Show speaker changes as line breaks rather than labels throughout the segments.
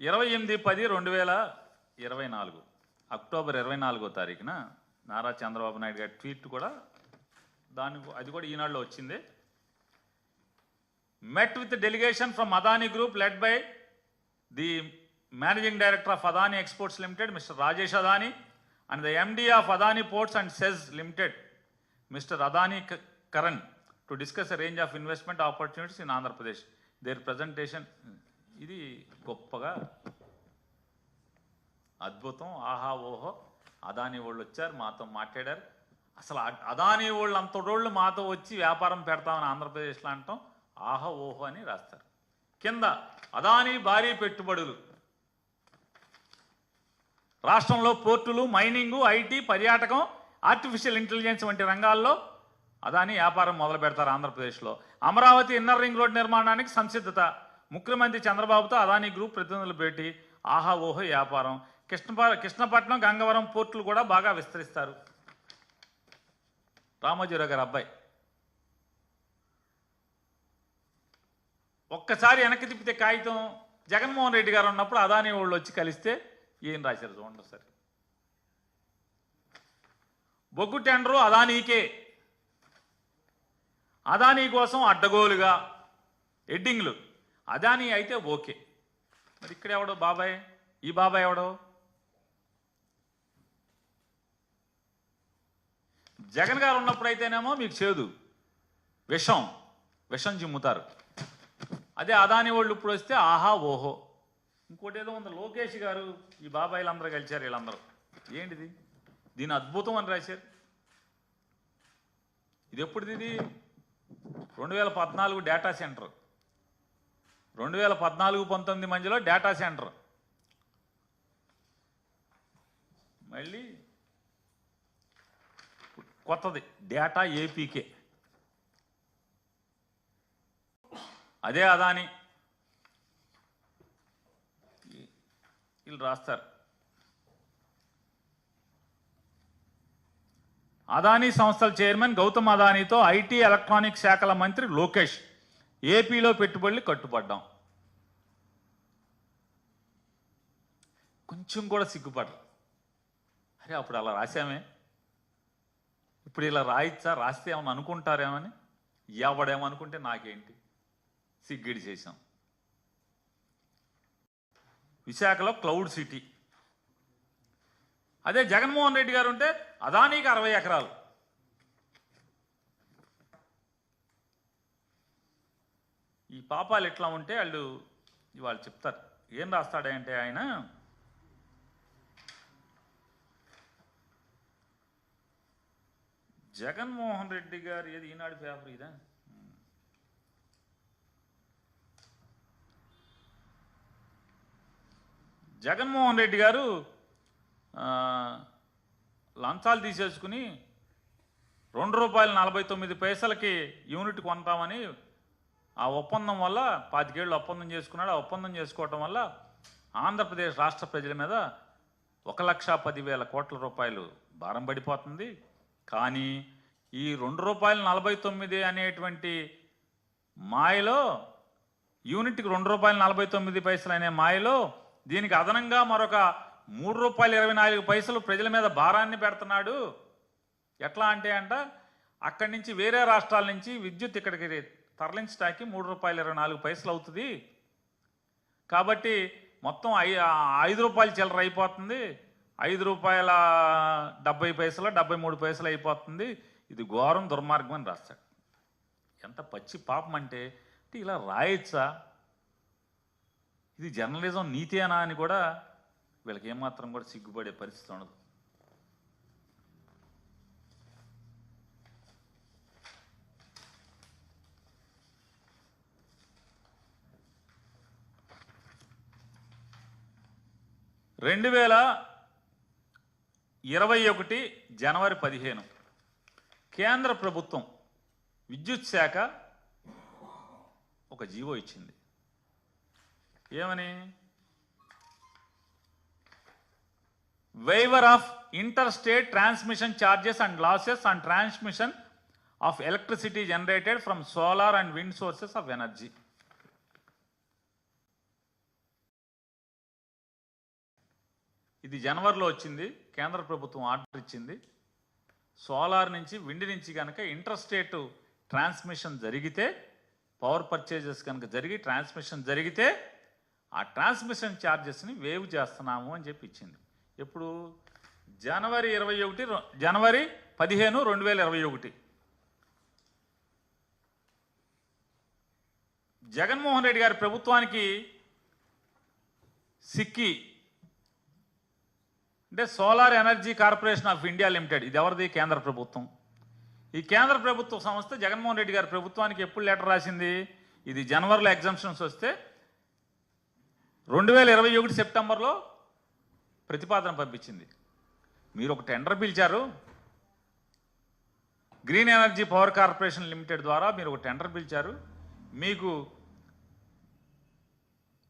28/10/2024 October 24వ తారీఖున నారా చంద్రబాబు నాయుడు గారి tweet కూడా అది కూడా ఈనాడులో వచ్చింది. met with the delegation from Adani Group led by the Managing Director of Adani Exports Limited, Mr. Rajesh Adani, and the MD of Adani Ports and SEZ Limited, Mr. Adani Karan, to discuss a range of investment opportunities in Andhra Pradesh. Their presentation, ఇది గొప్పగా అద్భుతం, ఆహా ఓహో, అదానీ వాళ్ళు వచ్చారు మాతో మాట్లాడారు. అసలు అదానీ వాళ్ళు అంతటోళ్ళు మాతో వచ్చి వ్యాపారం పెడతామని ఆంధ్రప్రదేశ్లో అంటాం ఆహా ఓహో అని రాస్తారు. కింద అదానీ భారీ పెట్టుబడులు, రాష్ట్రంలో పోర్టులు, మైనింగు, ఐటీ, పర్యాటకం, ఆర్టిఫిషియల్ ఇంటెలిజెన్స్ వంటి రంగాల్లో అదానీ వ్యాపారం మొదలు పెడతారు ఆంధ్రప్రదేశ్లో. అమరావతి ఇన్నర్ రింగ్ రోడ్ నిర్మాణానికి సంసిద్ధత, ముఖ్యమంత్రి చంద్రబాబుతో అదానీ గ్రూప్ ప్రతినిధులు భేటీ, ఆహా ఓహో వ్యాపారం. కృష్ణపట్నం, గంగవరం పోర్టులు కూడా బాగా విస్తరిస్తారు. రామోజీరావు గారి అబ్బాయి ఒక్కసారి వెనక్కి తిప్పితే కాగితం జగన్మోహన్ రెడ్డి గారు ఉన్నప్పుడు అదానీ వాళ్ళు వచ్చి కలిస్తే ఏం రాశారు చూడండి సరే. బొగ్గు టెండరు అదానీకే, అదానీ కోసం అడ్డగోలుగా ఎడ్డింగ్లు. అదానీ అయితే ఓకే, మరి ఇక్కడ ఎవడో బాబాయ్, ఈ బాబాయ్ ఎవడో? జగన్ గారు ఉన్నప్పుడైతేనేమో మీకు చేదు, విషం జిమ్ముతారు. అదే అదానీ వాళ్ళు ఇప్పుడు వస్తే ఆహా ఓహో. ఇంకోటి ఏదో ఉంది, లోకేష్ గారు ఈ బాబాయిలు అందరూ కలిశారు, వీళ్ళందరూ ఏంటిది దీని అద్భుతం అని రాశారు. ఇది ఎప్పుడుది? ఇది 2014 డేటా సెంటర్, 2014-19 మధ్యలో డేటా సెంటర్. మళ్ళీ కొత్తది డేటా ఏపీకే, అదే అదానీ. వీళ్ళు రాస్తారు అదానీ సంస్థల చైర్మన్ గౌతమ్ అదానీతో ఐటీ ఎలక్ట్రానిక్ శాఖల మంత్రి లోకేష్ ఏపీలో పెట్టుబడులు కట్టుబడ్డాం. కొంచెం కూడా సిగ్గుపడరు. అరే అప్పుడు అలా రాసామే, ఇప్పుడు ఇలా రాయిచ్చా, రాస్తే ఏమని అనుకుంటారేమని. ఎవడేమనుకుంటే నాకేంటి, సిగ్గిడి చేశాం. విశాఖలో క్లౌడ్ సిటీ, అదే జగన్మోహన్ రెడ్డి గారు ఉంటే అదానీకి 60 ఎకరాలు. ఈ పాపాలు ఎట్లా ఉంటే వాళ్ళు చెప్తారు. ఏం రాస్తాడంటే ఆయన, జగన్మోహన్ రెడ్డి గారు ఏది ఈనాడు పేపర్ ఇదా, జగన్మోహన్ రెడ్డి గారు లంచాలు తీసేసుకుని ₹2.49 యూనిట్ కొంటామని ఆ ఒప్పందం వల్ల 25 ఏళ్ళు ఒప్పందం చేసుకున్నాడు. ఆ ఒప్పందం చేసుకోవటం వల్ల ఆంధ్రప్రదేశ్ రాష్ట్ర ప్రజల మీద 1,10,000 కోట్ల రూపాయలు భారం పడిపోతుంది. కానీ ఈ ₹2.49 అనేటువంటి మాయలో, యూనిట్కి ₹2.49 అనే మాయలో దీనికి అదనంగా మరొక ₹3.24 ప్రజల మీద భారాన్ని పెడుతున్నాడు. ఎట్లా అంటే అక్కడి నుంచి వేరే రాష్ట్రాల నుంచి విద్యుత్ ఇక్కడికి తరలించడానికి ₹3.24 అవుతుంది. కాబట్టి మొత్తం ₹5 చిల్లర అయిపోతుంది, ₹5.70 73 అయిపోతుంది. ఇది ఘోరం, దుర్మార్గం అని రాస్తాడు. ఎంత పచ్చి పాపం అంటే ఇలా రాయొచ్చా? ఇది జర్నలిజం నీతేనా అని కూడా వీళ్ళకి ఏమాత్రం కూడా సిగ్గుపడే పరిస్థితి ఉండదు. జనవరి 15 కేంద్ర ప్రభుత్వం విద్యుత్ శాఖ ఒక జీవో ఇచ్చింది. ఏమని? waiver of interstate transmission charges and losses on transmission of electricity generated from solar and wind sources of energy. ఇది జనవరిలో వచ్చింది, కేంద్ర ప్రభుత్వం ఆర్డర్ ఇచ్చింది. సోలార్ నుంచి, విండ్ నుంచి కనుక ఇంటర్ స్టేట్ ట్రాన్స్మిషన్ జరిగితే, పవర్ పర్చేజెస్ కనుక జరిగి ట్రాన్స్మిషన్ జరిగితే ఆ ట్రాన్స్మిషన్ ఛార్జెస్ని వేవ్ చేస్తున్నాము అని చెప్పి ఇచ్చింది. ఎప్పుడు? జనవరి 15, 2021. జగన్మోహన్ రెడ్డి గారి ప్రభుత్వానికి సిక్కి అంటే solar energy corporation of India limited, ఇది ఎవరిది? కేంద్ర ప్రభుత్వం. ఈ కేంద్ర ప్రభుత్వ సంస్థ జగన్మోహన్ రెడ్డి గారి ప్రభుత్వానికి ఎప్పుడు లెటర్ రాసింది? ఇది జనవరిలో ఎగ్జామ్షన్స్ వస్తే 2021 సెప్టెంబర్లో ప్రతిపాదన పంపించింది. మీరు ఒక టెండర్ పిలిచారు, green energy power corporation limited ద్వారా మీరు ఒక టెండర్ పిలిచారు. మీకు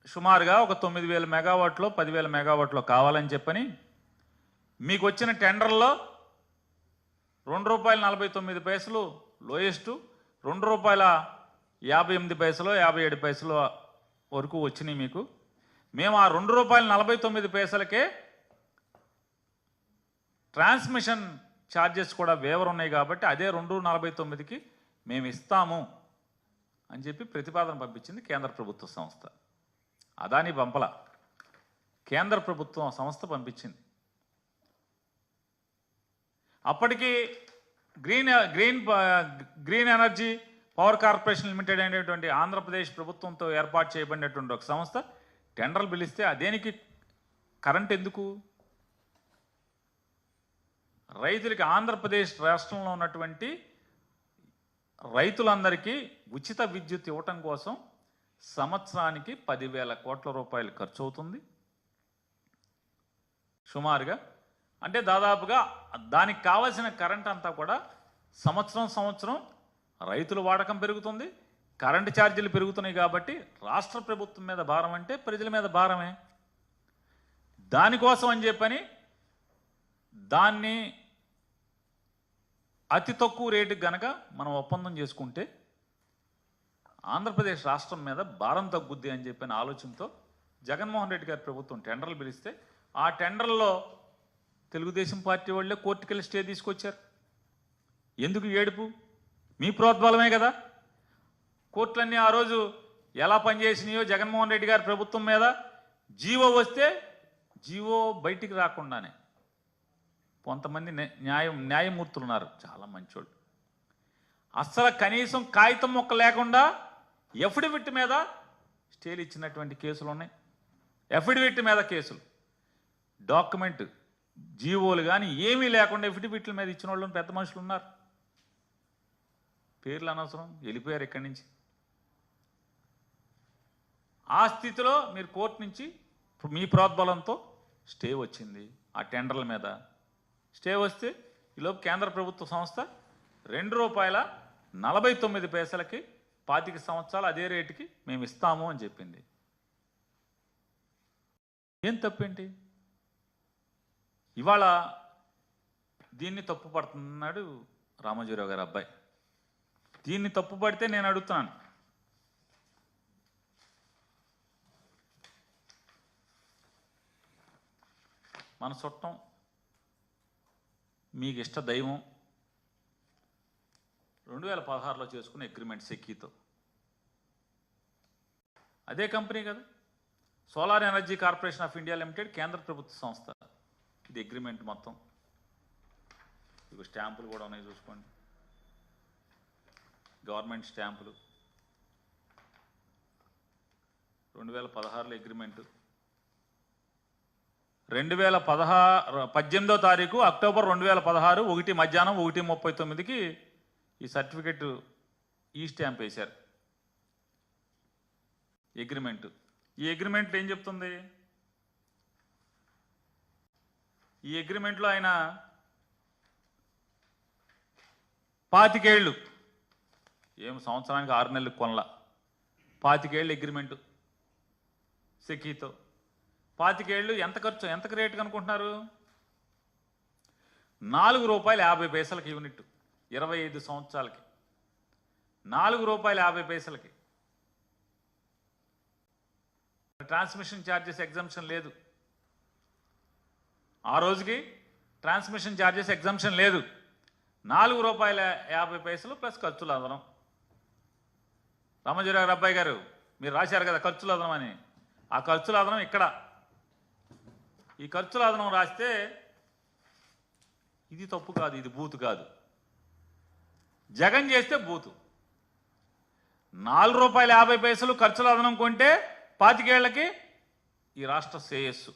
సుమారుగా ఒక 9,000 మెగావాట్లో 10,000 మెగావాట్లో కావాలని చెప్పని మీకు వచ్చిన టెండర్లో ₹2.49 లోయెస్ట్, ₹2.58, 57 వరకు వచ్చినాయి మీకు. మేము ఆ ₹2.49కే ట్రాన్స్మిషన్ ఛార్జెస్ కూడా వేవర్ ఉన్నాయి కాబట్టి అదే 2.49కి మేము ఇస్తాము అని చెప్పి ప్రతిపాదన పంపించింది కేంద్ర ప్రభుత్వ సంస్థ. అదాని పంపల, కేంద్ర ప్రభుత్వం సంస్థ పంపించింది. అప్పటికి green energy power corporation limited అనేటువంటి ఆంధ్రప్రదేశ్ ప్రభుత్వంతో ఏర్పాటు చేయబడినటువంటి ఒక సంస్థ టెండర్లు పిలిస్తే అదేనికి కరెంట్ ఎందుకు? రైతులకి, ఆంధ్రప్రదేశ్ రాష్ట్రంలో ఉన్నటువంటి రైతులందరికీ ఉచిత విద్యుత్ ఇవ్వటం కోసం సంవత్సరానికి 10,000 కోట్ల రూపాయలు ఖర్చు అవుతుంది సుమారుగా. అంటే దాదాపుగా దానికి కావాల్సిన కరెంట్ అంతా కూడా సంవత్సరం రైతుల వాడకం పెరుగుతుంది, కరెంటు ఛార్జీలు పెరుగుతున్నాయి. కాబట్టి రాష్ట్ర ప్రభుత్వం మీద భారం అంటే ప్రజల మీద భారమే. దానికోసం అని చెప్పని దాన్ని అతి తక్కువ రేటుకి గనక మనం ఒప్పందం చేసుకుంటే ఆంధ్రప్రదేశ్ రాష్ట్రం మీద భారం తగ్గుద్ది అని చెప్పిన ఆలోచనతో జగన్మోహన్ రెడ్డి గారి ప్రభుత్వం టెండర్లు పిలిస్తే ఆ టెండర్లో తెలుగుదేశం పార్టీ వాళ్ళే కోర్టుకెళ్ళి స్టే తీసుకొచ్చారు. ఎందుకు ఏడుపు? మీ ప్రోద్బలమే కదా. కోర్టులన్నీ ఆ రోజు ఎలా పనిచేసినాయో జగన్మోహన్ రెడ్డి గారి ప్రభుత్వం మీద. జీవో వస్తే జీవో బయటికి రాకుండానే కొంతమంది న్యాయమూర్తులు ఉన్నారు, చాలా మంచోళ్ళు, అస్సలు కనీసం కాగితం మొక్క లేకుండా ఎఫిడవిట్ మీద స్టేలు ఇచ్చినటువంటి కేసులు ఉన్నాయి. ఎఫిడవిట్ మీద కేసులు, డాక్యుమెంట్ జీవోలు కానీ ఏమీ లేకుండా ఎఫిడవిట్ల మీద ఇచ్చిన వాళ్ళు పెద్ద మనుషులు ఉన్నారు. పేర్లు అనవసరం, వెళ్ళిపోయారు ఇక్కడి నుంచి. ఆ స్థితిలో మీరు కోర్టు నుంచి మీ ప్రోద్బలంతో స్టే వచ్చింది. ఆ టెండర్ల మీద స్టే వస్తే ఈలోపు కేంద్ర ప్రభుత్వ సంస్థ ₹2.49కి 25 సంవత్సరాలు అదే రేటుకి మేము ఇస్తాము అని చెప్పింది. ఏం తప్పేంటి? ఇవాళ దీన్ని తప్పు పడుతున్నాడు రామోజీరావు గారి అబ్బాయి. దీన్ని తప్పు పడితే నేను అడుగుతున్నాను, మన చుట్టం, మీకు ఇష్ట దైవం 2016లో చేసుకున్న అగ్రిమెంట్ సెక్కీతో, అదే కంపెనీ కదా, solar energy corporation of India limited, కేంద్ర ప్రభుత్వ సంస్థ. ఇది అగ్రిమెంట్ మొత్తం. ఇక స్టాంపులు కూడా ఉన్నాయి చూసుకోండి, గవర్నమెంట్ స్టాంపులు. 2016లో అగ్రిమెంటు, 18వ తారీఖు అక్టోబర్ 2016 1 మధ్యాహ్నం 1:39కి ఈ సర్టిఫికెట్ ఈ స్టాంప్ వేశారు అగ్రిమెంటు. ఈ అగ్రిమెంట్లో ఏం చెప్తుంది? ఈ అగ్రిమెంట్లో ఆయన 25 ఏళ్ళు, ఏం సంవత్సరానికి 6 నెలలకు కొనల, 25 ఏళ్ళు అగ్రిమెంటు సెకీతో. 25 ఏళ్ళు ఎంత ఖర్చు, ఎంత రేటు కనుకుంటున్నారు? ₹4.50 యూనిట్, 25 సంవత్సరాలకి ₹4.50. ట్రాన్స్మిషన్ ఛార్జెస్ ఎగ్జంప్షన్ లేదు. ఆ రోజుకి ట్రాన్స్మిషన్ ఛార్జెస్ ఎగ్జంప్షన్ లేదు. ₹4.50 ప్లస్ ఖర్చుల అదనం. రామోజీరావు అబ్బాయి గారు మీరు రాశారు కదా ఖర్చుల అదనం అని. ఆ ఖర్చుల అదనం ఇక్కడ. ఈ ఖర్చుల అదనం రాస్తే ఇది తప్పు కాదు, ఇది బూతు కాదు. జగన్ చేస్తే బూతు. ₹4.50 ఖర్చుల అదనం కొంటే 25 ఏళ్లకి ఈ రాష్ట్ర శ్రేయస్సు.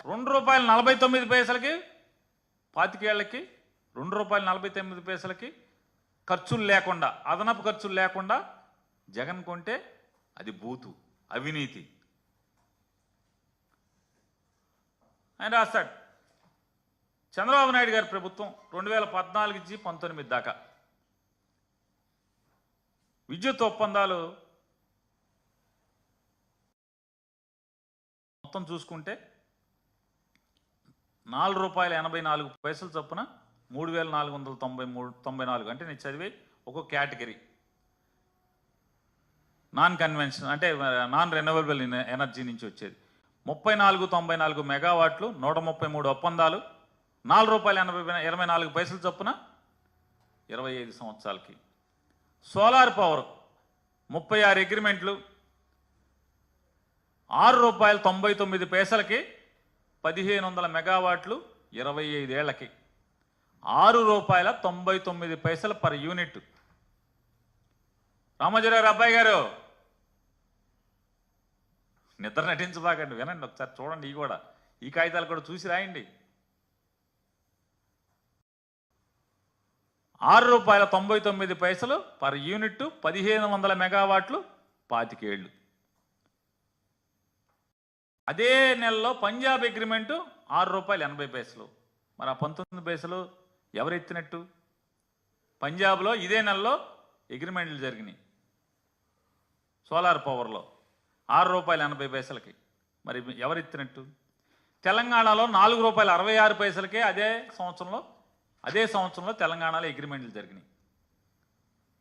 ₹2.49 25 ఏళ్లకి ₹2.49 ఖర్చులు లేకుండా, అదనపు ఖర్చులు లేకుండా జగన్ కొంటే అది బూతు, అవినీతి. ఆయన రాస్తాడు చంద్రబాబు నాయుడు గారి ప్రభుత్వం 2014 నుంచి 19 దాకా విద్యుత్ ఒప్పందాలు మొత్తం చూసుకుంటే ₹4.84 చొప్పున 3,494. అంటే నేను చదివి ఒక్కొక్క కేటగిరీ నాన్ కన్వెన్షన్ అంటే నాన్ రెన్యూవబుల్ ఎనర్జీ నుంచి వచ్చేది 34.94 మెగావాట్లు, 133 ఒప్పందాలు, ₹4.24 చొప్పున 25 సంవత్సరాలకి. సోలార్ పవర్ 36 అగ్రిమెంట్లు, ₹6.99 1500 మెగావాట్లు 25 ఏళ్లకి, ₹6.99 పర్ యూనిట్. రామోజీరావు అబ్బాయి గారు నిద్ర నటించబాకండి, వినండి ఒకసారి, చూడండి. ఈ కాగితాలు కూడా చూసి రాయండి. ₹6.99 పర్ యూనిట్, 1500 మెగావాట్లు, 25 ఏళ్ళు. అదే నెలలో పంజాబ్ అగ్రిమెంటు ₹6.80. మరి ఆ 19 పైసలు ఎవరు ఎత్తినట్టు? పంజాబ్లో ఇదే నెలలో అగ్రిమెంట్లు జరిగినాయి సోలార్ పవర్లో ₹6.80. మరి ఎవరు ఎత్తినట్టు? తెలంగాణలో ₹4.66 అదే సంవత్సరంలో తెలంగాణలో అగ్రిమెంట్లు జరిగినాయి.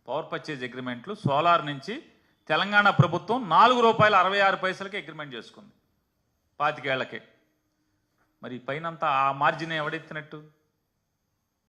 పవర్ పర్చేజ్ అగ్రిమెంట్లు సోలార్ నుంచి తెలంగాణ ప్రభుత్వం ₹4.66 అగ్రిమెంట్ చేసుకుంది 25 ఏళ్లకే. మరి పైనంతా ఆ మార్జిన్ ఎవడెత్తినట్టు?